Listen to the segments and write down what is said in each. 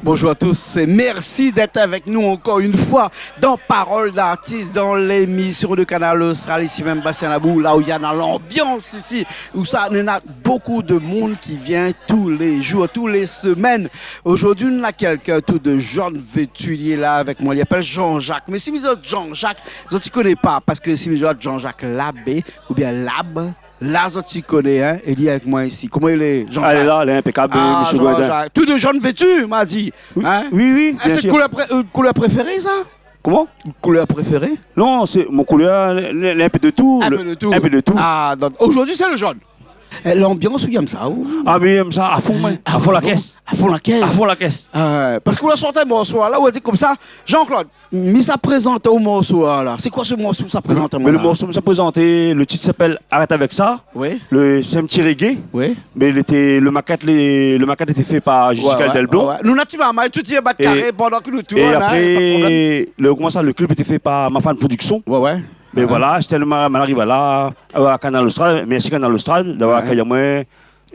Bonjour à tous et merci d'être avec nous encore une fois dans Parole d'artistes, dans l'émission de Canal Austral, ici même Bastien Labou, là où il y a l'ambiance ici, où ça, il y a beaucoup de monde qui vient tous les jours, tous les semaines. Aujourd'hui, on a quelqu'un tout de jaune vêtu, il est là avec moi, il s'appelle Jean-Jacques. Mais si vous êtes Jean-Jacques, vous ne connaissez pas, parce que si vous êtes Jean-Jacques Labé, ou bien Lab, là, tu connais, hein, il est avec moi ici. Comment il est, Jean-Jacques? Elle est là, elle est impeccable, monsieur Gouin. Tout de jaune vêtu, m'a dit. Hein? Oui, Ah, c'est couleur préférée, ça? Comment? Couleur préférée? Non, c'est mon couleur, un peu de tout. Un peu de tout. Un peu de tout. Ah, aujourd'hui, c'est le jaune. L'ambiance, oui, aime ça ou? Ah, mais j'aime ça, à fond, à fond la caisse. À fond la caisse? À fond la caisse. Parce qu'on a sorti un morceau là, où elle dit comme ça, Jean-Claude, mais ça présente au morceau là. C'est quoi ce morceau, ça présente à moi? Le morceau ça présenté, le titre s'appelle Arrête avec ça. Oui. C'est un petit reggae. Oui. Mais le maquette était fait par Jessica Delblon. Ouais. Nous, notre maman, tout est battu carré pendant que nous tournons. Et après, le club était fait par ma fan production. Ouais. Mais voilà, j'étais arrivé là, à Canal Austral, merci Canal Austral, d'avoir accueilli moi.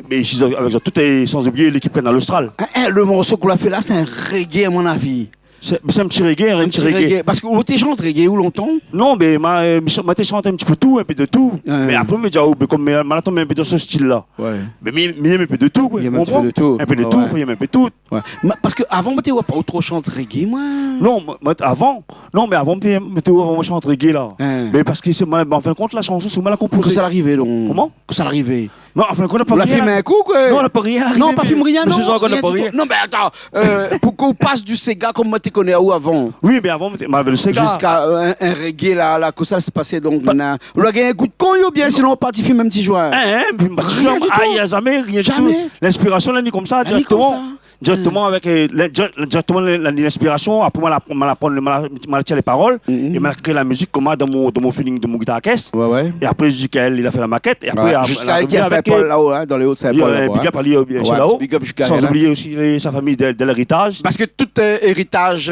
Mais avec tout et sans oublier l'équipe Canal Austral. Le morceau qu'on a fait là, c'est un reggae à mon avis. C'est un petit reggae, un petit reggae. Parce que vous t'es chanté reggae où longtemps? Non, mais moi t'ai chanté un petit peu tout, un peu de tout. Mais après, je me dis, comme maintenant, un peu dans ce style-là. Ouais. Mais il y a un peu de tout, quoi. Il y a un peu de tout. Un peu de tout, il y a un peu de tout. Ouais. Parce que avant, tu n'étais pas trop chanté reggae, moi. Non, avant, je chante reggae là. Mais parce que, en fin de compte, la chanson, c'est moi la composée. Que ça l'arrivait, donc. Comment? Que ça l'arrivait. Non, en fin de compte, on n'a pas rien. On a filmé un coup, quoi. Non, on n'a pas rien. Non, pas filmé rien, non. Monsieur Jean-Claude n'a pas rien. Non, mais attends, pour qu'on passe du Sega comme moi, tu connais où avant? Oui, mais avant, on avait le Sega. Jusqu'à un reggae là, que ça s'est passé, donc maintenant. On a gagné un coup de con, ou bien sinon on partit filmer un petit joint. Il n'y a jamais rien du tout. L'inspiration, elle est comme ça, directement. Directement avec l'inspiration, après m'a tiré les paroles et m'a créé la musique comme dans mon feeling de mon guitare caisse. Ouais. Et après Jukael il a fait la maquette et après Jukael qui a Saint-Paul là-haut, dans les Hauts-de-Saint-Paul. Big up Ali bien sûr là-haut. Sans oublier aussi sa famille de l'héritage. Parce que tout héritage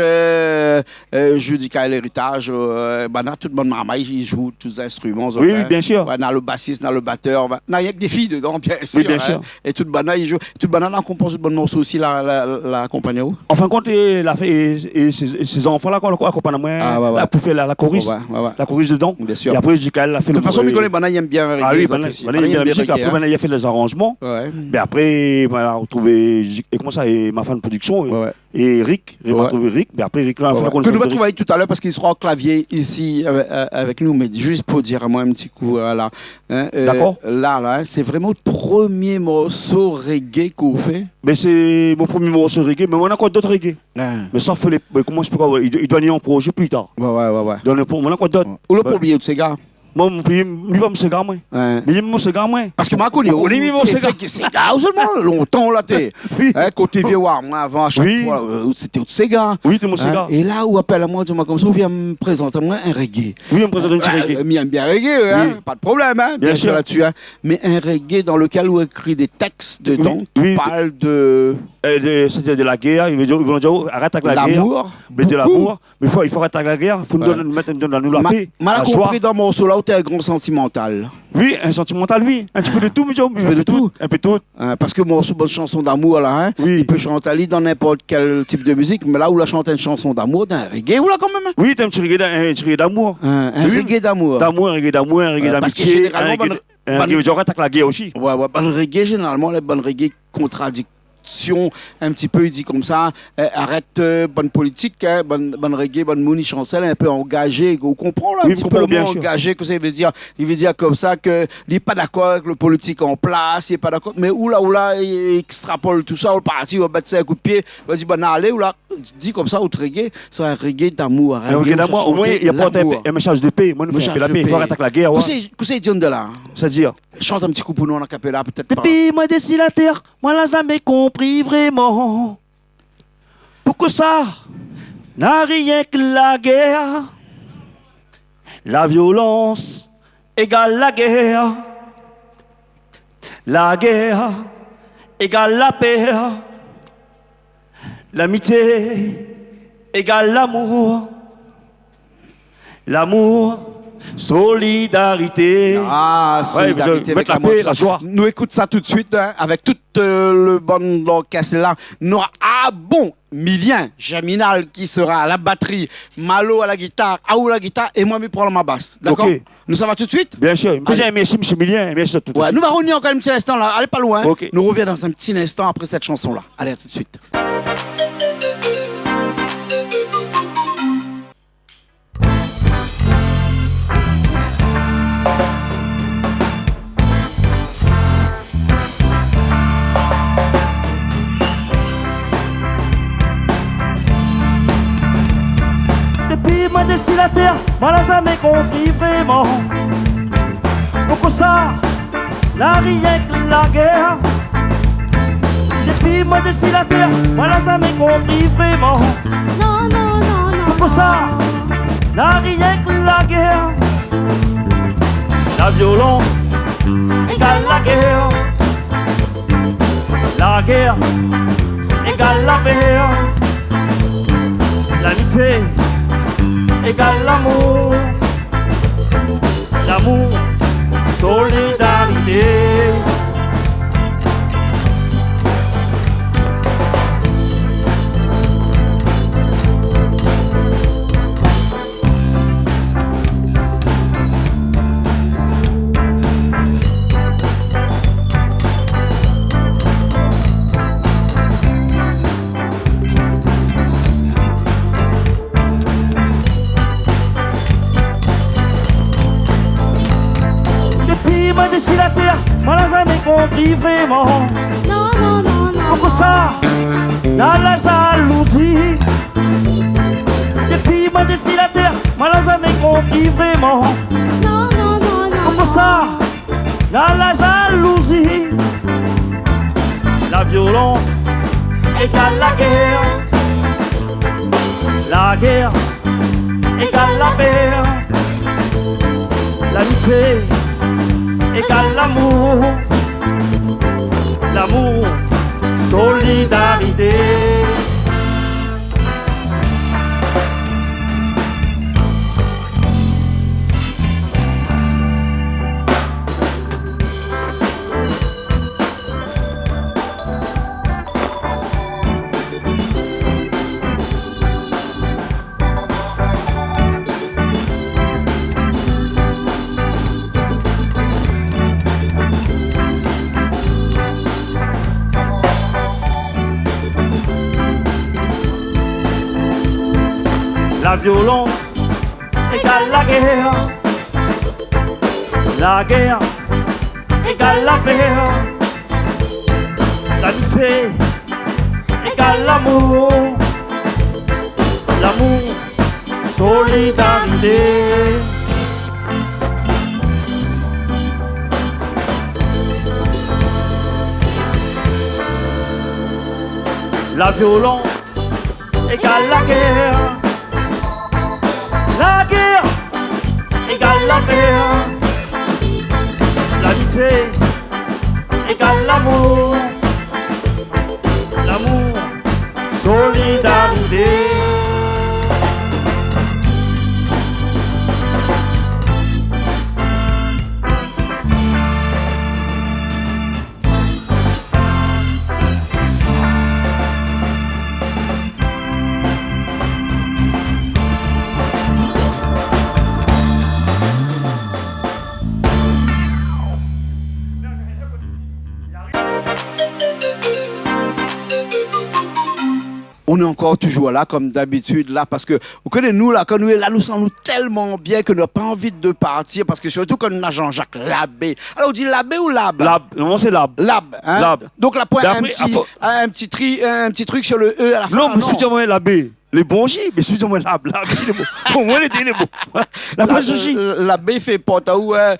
Jukael héritage tout le monde maman il joue tous les instruments. Oui, bien sûr. Dans le bassiste, dans le batteur, il y a que des filles dedans bien sûr. Oui, bien sûr. Et tout le monde il joue, tout le monde a composé de bons morceaux aussi la compagnie. En fin de compte, il a fait ces enfants-là qu'on accompagne moi pour faire la chorus. La chorus dedans. Bien sûr. Et après, Jukael a fait de toute façon, il aime bien reggae. Ah oui, il aime bien la musique. Après, il a fait les arrangements. Mais après, il a retrouvé ma fan de production. Et Eric, il m'a trouvé Eric. Mais après, Eric, il a fait la connaissance. Que nous va trouver tout à l'heure parce qu'il sera au clavier ici avec nous. Mais juste pour dire à moi un petit coup là. D'accord. Là, c'est vraiment le premier morceau reggae qu'on fait. Mais c'est mon premier morceau reggae, mais on a encore d'autres reggae. Mais sauf les. Comment je peux dire? Il doit y avoir un projet plus tard. Ouais. On a encore d'autres. Où le premier de ces gars? Moi, je ne vais pas me ségar, moi. Mais je me ségar, moi. Parce que moi, je connais mon ségar. Seulement longtemps, là, t'es. Quand tu viens voir, moi, avant, à chaque fois, c'était au ségar. Oui, c'était mon ségar. Et là, où appelle à moi, tu m'as comme ça, viens me présenter moi un reggae. Oui, on me présente un petit reggae. Il aime bien reggae, pas de problème, bien sûr là-dessus. Mais un reggae dans lequel on écrit des textes dedans qui parlent de. C'était de la guerre, ils vont dire arrête avec la guerre. L'amour. Mais de l'amour. Mais il faut arrêter avec la guerre, il faut nous mettre dans nous la paix. Mal compris dans mon solo, t'es un grand sentimental. Oui, un sentimental, oui. Un petit peu de tout, mais un peu de tout. Un peu de tout. Parce que mon bonne chanson d'amour, là, il peut chanter dans n'importe quel type de musique, mais là où la chante une chanson d'amour, d'un reggae, ou là quand même. Oui, t'as un petit reggae d'amour. Un reggae d'amour. Un reggae d'amour, un reggae d'amitié. Un reggae de avec la guerre aussi. Ouais, le reggae, généralement, les bonnes reggae contradictoires. Un petit peu, il dit comme ça, arrête bonne politique, bonne reggae, bonne mouni chancelle, un peu engagé, vous comprenez là, un petit peu le mot engagé, que ça veut dire, il veut dire comme ça qu'il n'est pas d'accord avec le politique en place, il n'est pas d'accord, mais oula, il extrapole tout ça, on partit, on va battre ça un coup de pied, on va dire, ben allez, oula, dit comme ça, autre reggae, c'est un reggae d'amour. Un reggae d'amour, au moins, il n'y a pas un message de paix, moi, nous faisons la paix, il faut arrêter avec la guerre. Qu'est-ce que c'est de là? C'est-à-dire? Chante un petit coup pour nous en acapella, peut-être. Depuis moi dessus la terre, moi la jamais compris vraiment. Pourquoi ça n'a rien que la guerre. La violence égale la guerre. La guerre égale la paix. L'amitié égale l'amour. L'amour solidarité. Ah, Ouais, solidarité avec mettre la paix, la joie. Nous écoutons ça tout de suite, hein, avec toute le bon orchestre là. Nous aura bon Milien, Germinal qui sera à la batterie, Malo à la guitare, Aou à la guitare et moi je prends ma basse. D'accord? Ok. Nous ça va tout de suite? Bien sûr. Déjà, merci, M. Milien. Merci tout de Ouais, suite. nous allons revenir encore un petit instant là. Allez pas loin. Ok. Nous reviendrons dans un petit instant après cette chanson là. Allez, à tout de suite. Depuis moi dessus la terre, moi n'a jamais compris vraiment. Pourquoi ça n'a rien que la guerre. Depuis moi dessus la terre, moi n'a jamais compris vraiment. Non, non, non, non. Pourquoi ça n'a rien que la guerre. La violence égale la guerre. La guerre égale la paix. L'amitié égale l'amour. L'amour, solidarité. Dessus la terre, moi n'a jamais compris vraiment. Non, non, non, non. Pourquoi ça, dans la jalousie. Depuis moi dessus la terre, moi n'a jamais compris vraiment. Non, non, non, non. Pourquoi ça, dans la jalousie. La violence égale la guerre. La guerre égale la paix. L'amitié égale l'amour. L'amour, solidarité. La violence égale la guerre. La guerre égale la paix. L'amitié égale l'amour. L'amour, solidarité. La violence égale la guerre. La guerre égale la paix. L'amitié égale l'amour. L'amour, solidarité. On est encore toujours là, comme d'habitude, là, parce que, vous connaissez, nous, là, quand nous sommes là, nous sentons tellement bien que nous n'avons pas envie de partir, parce que surtout quand on a Jean-Jacques Labbé. Alors, on dit Labbé ou Lab? Lab, non, c'est Lab. Lab, hein? Lab. Donc, là, point, D'après- un petit truc sur le E à la fin. Non, ah, mais si tu as Labé, les bons J, mais si tu as Lab, il est bon. Pour moi, il est bon. La pas de souci. L'abbé fait porte ou une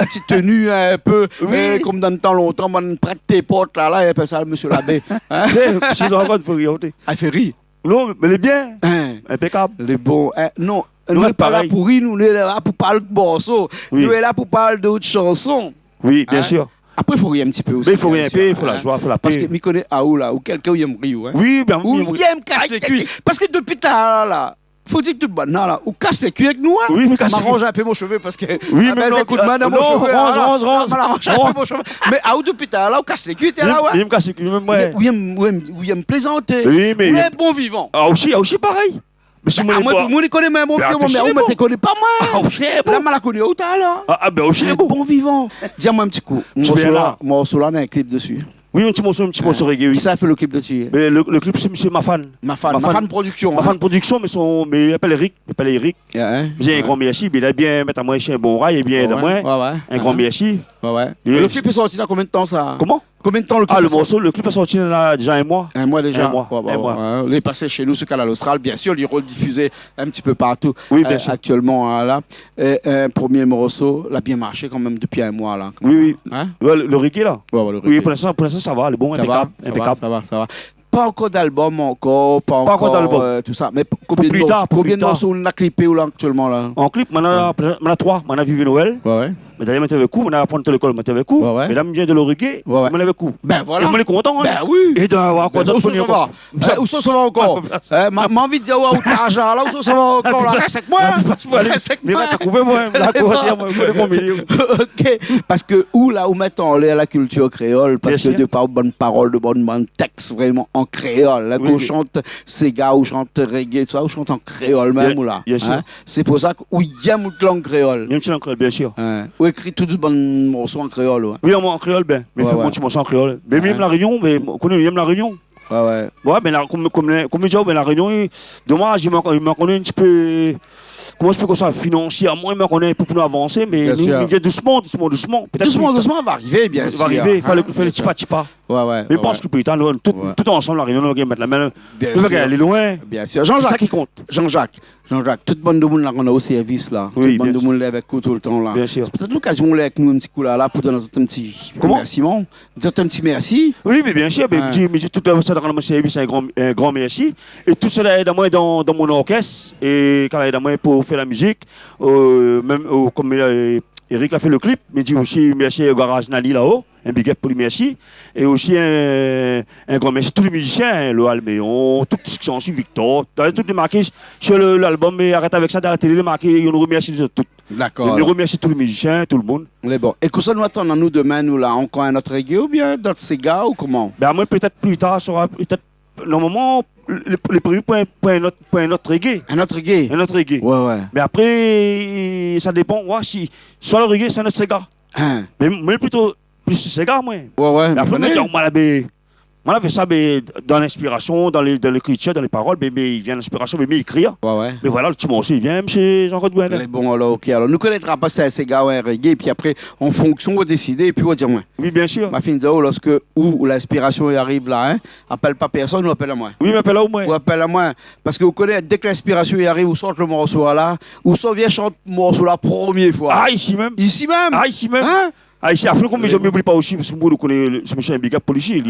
petite tenue un peu Oui. comme dans le temps longtemps, on prête tes portes là, il appelle ça monsieur l'abbé. Hein? Je suis encore pour regarder. Elle fait rire. Non, mais il est bien. Hein? Impeccable. Les bons. Non, Nous, nous on n'est est pas là pareil. pour rire, nous on est là pour parler de morceaux. Oui. Nous on est là pour parler d'autres chansons. Oui, bien Hein? sûr. Après, il faut rire un petit peu aussi. Mais il faut bien rien sûr, payer, il faut la hein. joie, il faut la Parce paix. que je connais Aou là, ou quelqu'un où il aime rire. Hein? Oui, bien Ou il aime casser les cuisses. Parce que depuis tard là, faut dire que tout bon, là, ou casse les culs avec nous, hein. Oui, mais casse les m'arrange un peu mon cheveu parce que. Oui, ah, mais ben, non, c'est coup de main dans mon non, cheveu. range, alors, range, range. m'arrange un peu mon cheveu. Mais à où depuis là, ou casse les culs, t'es là, ouais. Il me casse les culs, même, ouais. Oui, il me plaisanter. Oui, mais- Vous êtes bon vivant. Ah, aussi pareil. Mais si Ah, moi, tout le monde connaît même mon Mais pied, mon attention, mère, bon. mais tu connais pas Ah, moi. aussi, bon. Là, je la connais où t'as là. Ah, ben aussi, Un bon. bon vivant. Dis-moi un petit coup. Je vais là. Mon là, il y a un clip dessus. Oui, un petit morceau reggae, Qui oui. ça fait le clip dessus? Mais le clip, c'est Monsieur Mafan. Ma fan production. Ma fan production, mais il appelle Eric. Hein? J'ai un grand merci, mais il a bien mettre à moi un bon rail et bien de moi. Ouais. Un grand merci. Ouais. Et Le clip est sorti dans combien de temps ça? Comment? Combien de temps le clip? Ah, est sorti? le clip est sorti là déjà un mois. Un mois déjà. Un mois. Ouais, Un mois. ouais. Il est passé chez nous sur Canal Austral. Bien sûr, il est rediffusé un petit peu partout. Oui, bien sûr. Actuellement, hein, là. Un premier morceau, il a bien marché quand même depuis un mois là. Oui. Hein? Ouais, le reggae là. Ouais, le Oui, reggae. pour l'instant, ça va, le bon, Ça va, impeccable. ça va. Pas encore d'album, pas encore d'album. tout ça. Mais combien plus de tard, pour combien plus de tard. morceaux on a clippé ou là actuellement là? En clip, maintenant, on a 3. On a Vive Noël. Ouais. Mais d'ailleurs, on avec coup, on a appris à l'école, on avec coup. Ouais. Mais là, on vient de le reggae, Ouais. on avec coup. Ben voilà. Et on est content, hein. Ben oui. Et d'avoir quoi Où d'autre ça va? Où ça va encore? M'a envie de dire, ouais, où t'as l'argent là, où ça va encore là? Reste avec moi! Reste avec Mais moi! t'as coupé moi, la couverte, moi, je connais mon milieu. Ok, parce que où là où mettons l'air la culture créole, parce Bien que sûr. de par bonnes paroles, de bonnes textes vraiment en créole, là Oui, qu'on oui. chante Sega ou chante reggae, tout ça, ou chante en créole même Bien- ou là. bien sûr. C'est pour ça qu'il y a une langue créole. Même si encore, bien sûr. Hein. Ou écrit tout de bonnes morceaux en créole. Ouais, Oui, en créole, ben. Mais Ouais, fais ouais. mon petit morceau en créole. Mais même la Réunion, mais on connaît même la Réunion. ouais. Ouais, mais là, comme je dis, ben, la Réunion, dommage, il m'en connaît un petit peu. Comment je peux que ça, financièrement, il m'en connaît un peu plus avancé, mais Bien sûr. il vient doucement. Peut-être Doucement, plus- on va arriver, bien Il sûr. va arriver, il faut hein. le petit pas. Ouais. Mais je pense que plus tard, tout ensemble, la Réunion, on va mettre la main. Bien On va sûr. aller loin. Bien sûr. C'est ça Jean-Jacques. qui compte. Jean-Jacques, toute bande de monde là qu'on a au service là. Oui, Toute bande bien de sûr. monde là avec nous tout le temps là. Bien sûr. C'est peut-être l'occasion là avec nous un petit coup là pour donner un petit Comment? remerciement. Dire un petit merci. Oui, mais bien sûr, mais Ouais. je dis tout le monde dans mon service, un grand merci. Et tout cela aide à moi dans mon orchestre, et quand il aide à moi pour faire la musique, même comme Eric a fait le clip, mais dis aussi merci au garage Nali là-haut, un big up pour lui merci. Et aussi un grand merci à tous les musiciens, le Alméon, tout ce qui sont suivis, Victor, tout les marqués sur l'album, mais arrête avec ça dans la télé, les marqués, on nous remercie de tout. D'accord. Je remercie tous les musiciens, tout le monde. On est bon. Et que ça nous attend nous demain nous là encore un autre reggae ou bien d'autres Sega ou comment? Ben, moi, peut-être plus tard, sera peut-être, normalement, les prévus pour un autre reggae. Un autre reggae. Un autre reggae. Ouais. Mais après, ça dépend. Ouais, si, soit le reggae, c'est un autre Sega. Hein. Mais moi, plutôt, plus Sega, moi. Ouais. Mais après, moi, j'avais ça mais, dans l'inspiration, dans l'écriture, dans les paroles, mais il vient l'inspiration, mais écrire. Ouais. Mais voilà, le petit morceau, il vient chez Jean-Claude Douane. Elle est bon alors ok. Alors nous connaîtra pas si c'est un Sega ou un reggae et puis après en fonction on va décider et puis on va dire ouais. Oui, bien sûr. Ma fille dit, oh, lorsque où l'inspiration y arrive là, hein, appelle pas personne ou appelle à moi. Oui, mais appelle là au moins. Ou appelle à moi. Parce que vous connaissez, dès que l'inspiration y arrive, vous sortez le morceau là, ou ça vient chanter le morceau la première fois. Ah, ici même. Ici même. Ah, ici même. Hein? Ah, ici, après, comme je ne m'oublie pas aussi, parce que moi, je connais ce monsieur un big up policier.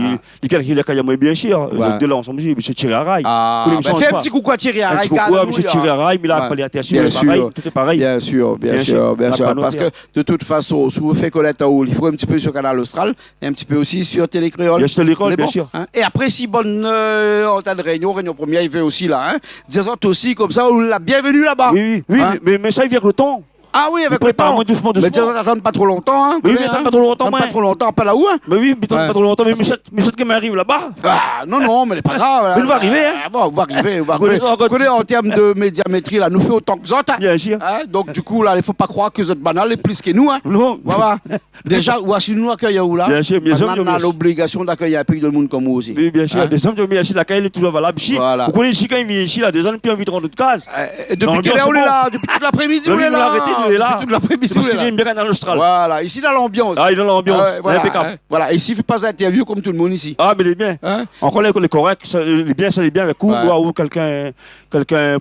Il calcule les caillamouilles bien sûr. Ouais. De là, ensemble, monsieur Thierry Araï. Ah, Connais, ben, me fais change un pas. petit coucou à Thierry Un Araï. petit coucou à monsieur Thierry Araï, mais là, Ouais. palliatation, Bien c'est pareil, sûr. tout est pareil. Bien sûr. Bien sûr. Parce que de toute façon, si vous faites connaître à Oul, il faut un petit peu sur Canal Austral et un petit peu aussi sur Télécréole. Bien sûr, l'école, On est bien bon, sûr. hein? Et après, si bonne en temps de réunion première, il fait aussi là. Hein? Disons aussi comme ça, la bienvenue là-bas. Oui, Hein? mais ça, il vient avec le temps. Ah oui, avec Mais le temps. prépare-moi doucement. Mais disons, t'attends pas trop longtemps. Hein, Oui, mais hein? attends pas trop longtemps, Attends moi. pas trop longtemps, pas là où hein? Mais oui, mais Ouais. pas trop longtemps. Mais Parce cette qui m'arrive là-bas. Ah, non, mais c'est pas grave. Mais on va arriver, hein. Ah, bon, on va arriver. Connais- Connais en termes de médiamétrie, là, nous fait autant que autres. Hein. Bien sûr. Hein, donc, du coup, là, il ne faut pas croire que vous êtes banal et plus que nous. Hein. Non. Voilà. Déjà, voici nous accueillons où là. Bien sûr, bien sûr, Maintenant, on bien a sûr. l'obligation d'accueillir un peu de monde comme vous aussi. Oui, bien sûr. Hein? Des hommes qui ont mis ici, la caille est toujours valable. Ici, Voilà. vous connaissez ici, quand il vient ici, là, des hommes qui ont envie de rendre de case. Depuis Non, quelle bien, heure on c'est est bon. là? Depuis toute l'après-midi, Le on est livre, là. arrêtez, il est là. Depuis toute l'après-midi, C'est parce on est qu'il là. est bien dans l'Austral. Voilà, ici dans l'ambiance. Ah, il est dans l'ambiance. Ah ouais, voilà, Impeccable. hein. Voilà, ici, il ne fait pas d'interview comme tout le monde ici. Ah, mais il est bien. Hein? Encore les corrects, les biens, ça les bien avec vous. Ouais. Ou quelqu'un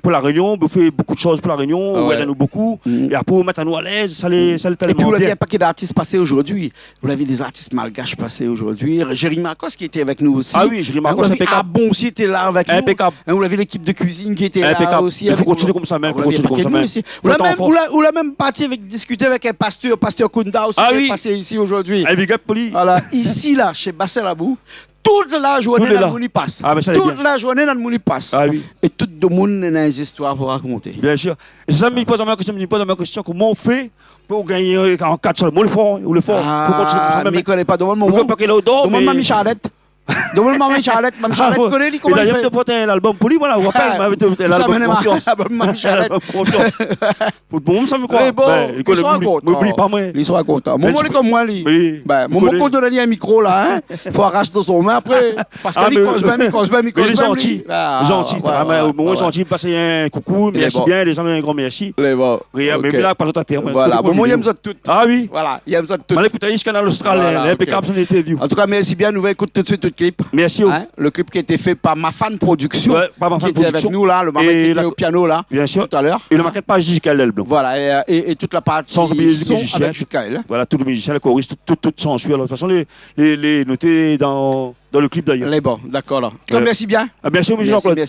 pour la Réunion, vous faites beaucoup de choses pour la Réunion, Ah vous ouais. aidez-nous beaucoup. Mhm. Et après, vous mettez à nous à l'aise, ça les Et puis, tellement vous avez bien. un paquet d'artistes passés aujourd'hui. Vous avez des artistes malgaches passés aujourd'hui. Jérémy Marcos qui était avec nous aussi. Ah oui, Jérémy Marcos, Vous avez impeccable. Bon aussi était là avec nous. Impeccable. Hein, vous avez l'équipe de cuisine qui était là Impeccable. aussi. Il faut avec continuer nous. comme ça, même. Vous l'avez paquet de monde ici. Vous Faut être l'avez en force. vous l'avez même parti avec, discuter avec un pasteur Kunda aussi Ah qui est oui. passé ici aujourd'hui. Un big up poli. Voilà, ici là, chez Bassin Labou, toute la journée Tout est dans là. le monde y passe. Ah, mais ça, il est Toute bien. la journée dans le monde y passe. Ah oui. Et toute de monde a des histoires pour raconter. Bien sûr. Et ça me pose la question, comment on fait pour gagner 44 sur le mot, ou le fort. Ah, mais il connaît pas. Demande-moi. Pourquoi pas qu'il a d'or, Demande-moi Michalette. Demande-moi Michalette. Michalette connaît comment il fait. Il fait. a porté l'album pour lui, voilà, on rappelle, l'album Confiance. Michalette. Pour moi, ça me croit. Mais bon, il sera content. M'oublie pas moi. Il sera content. Mon est comme moi, lui. Oui. Mon mot donne un micro là, hein. Faut arracher dans son main après. Parce qu'il cause bien, il cause bien. Il est gentil. Gentil. Moi, gentil, passer un coucou, merci bien, les gens, un grand merci. Mais là, pas d'autre terme. Voilà. Bon, moi, il aime ça tout. Ah oui. Voilà, il aime ça tout. Allez, écoutez, je canal australien, impeccable, son interview. En tout cas, merci bien. Nous écoutons tout de suite le clip. Merci. Le clip qui a été fait par Mafan Production, qui était avec nous là, le maquette qui était au piano là, bien sûr, tout à l'heure. Et le maquette pas Jicael Blanc. Voilà, et toute la partie sans oublier son les musiciens avec Jicael. Voilà, tous les musiciens, les choristes, tout s'en suit. De toute façon, les noter dans le clip d'ailleurs. Les bons, d'accord là. Merci bien. Merci, M. Jean-Claude.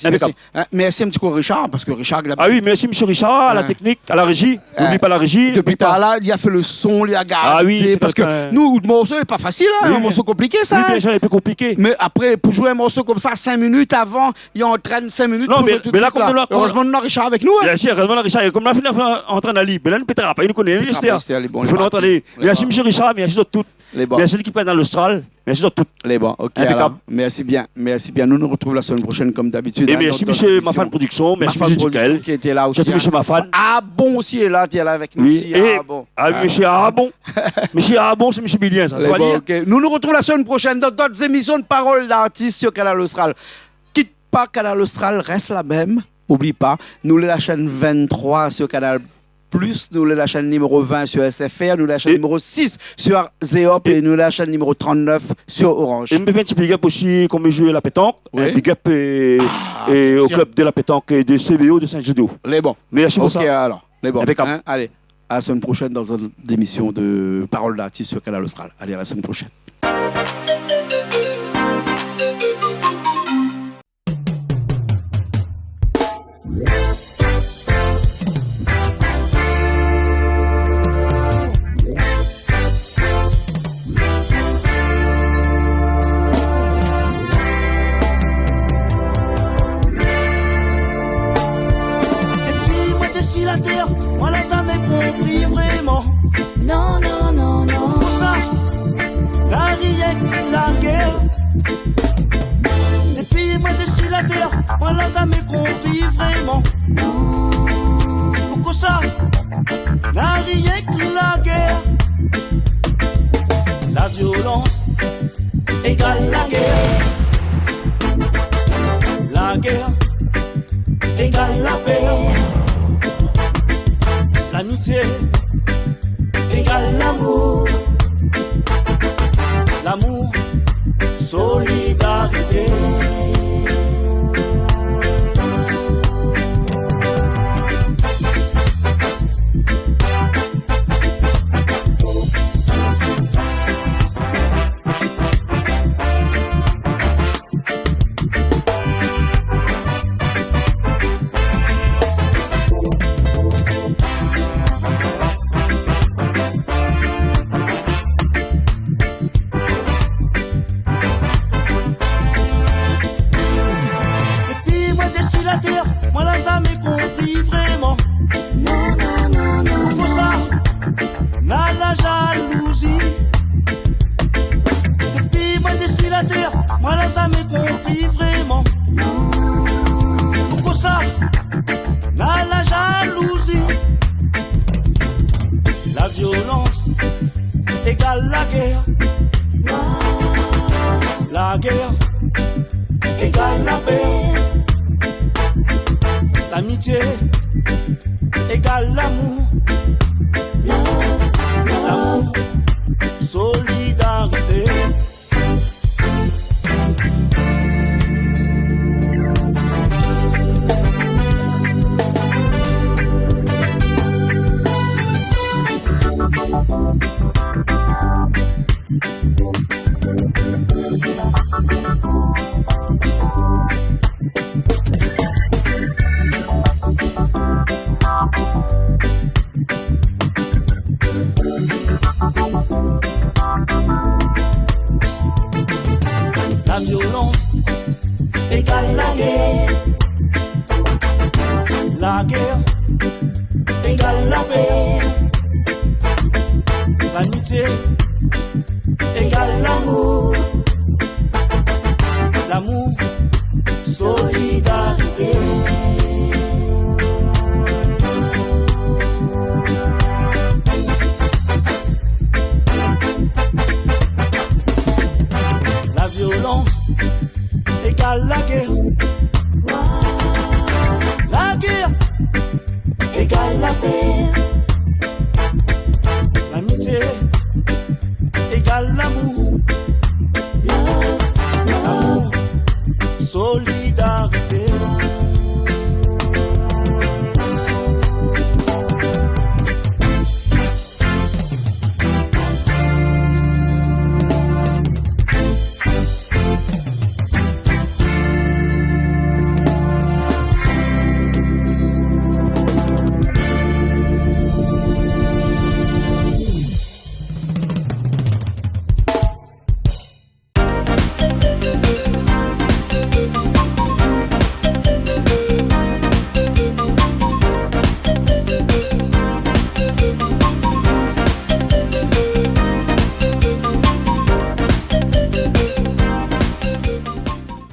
Merci un petit coup Richard, parce que Richard... Ah oui, merci M. Richard, à la technique, à la régie. N'oublie pas la régie. Depuis tard là, il a fait le son, il a gardé. Ah oui, parce que nous, le morceau n'est pas facile, un morceau compliqué ça. Oui, bien sûr, il est peu compliqué. Mais après, pour jouer un morceau comme ça, 5 minutes avant, il entraîne 5 minutes pour jouer tout de suite là. Heureusement, on a Richard avec nous. Bien sûr, heureusement, Richard. Comme la fin en train d'aller, mais là, il ne pétera pas, il nous connaît. Il faut l'entendre. Merci M. Richard, merci à tous. Merci l'équipe dans l'Austral. Merci à tous. Les bons, ok. Alors, merci bien. Nous nous retrouvons la semaine prochaine comme d'habitude. Et merci M. Mafan Production, merci M. Jicael qui était là aussi. Merci M. Mafan. Ah bon aussi est là, tu es là avec nous. Oui, ah monsieur Arbon. Monsieur Arbon, c'est M. Bilien, ça se va dire. Nous nous retrouvons la semaine prochaine dans d'autres émissions de Paroles d'artistes sur Canal Austral. Quitte pas Canal Austral, reste la même. Oublie pas, nous la chaîne 23 sur Canal Plus, nous la chaîne numéro 20 sur SFR, nous la chaîne numéro 6 sur Zéop et nous la chaîne numéro 39 sur Orange. Et me fait un petit big up aussi comme je joue à la pétanque, un big up et au club de la pétanque et de CBO de Saint-Gédo. Les bons. Merci pour ça. Ok alors, les bons. Impeccable. Allez, à la semaine prochaine dans une émission de Paroles d'artistes sur Canal Austral. Allez, à la semaine prochaine. On l'a jamais compris vraiment. Non, non, non, non. Pour ça, la rien que la guerre. Depuis moi dessus la terre, on l'a jamais compris vraiment. Pour ça, la rien que la guerre. La violence égale la guerre. La guerre égale la paix. L'amitié égale l'amour. L'amour, solidarité. La guerre égale la paix. L'amitié égale l'amour. L'amour, solidarité. La violence égale la guerre. La guerre égale la paix. L'amitié égale l'amour. L'amour, solidarité. La violence égale la guerre. La guerre égale la paix.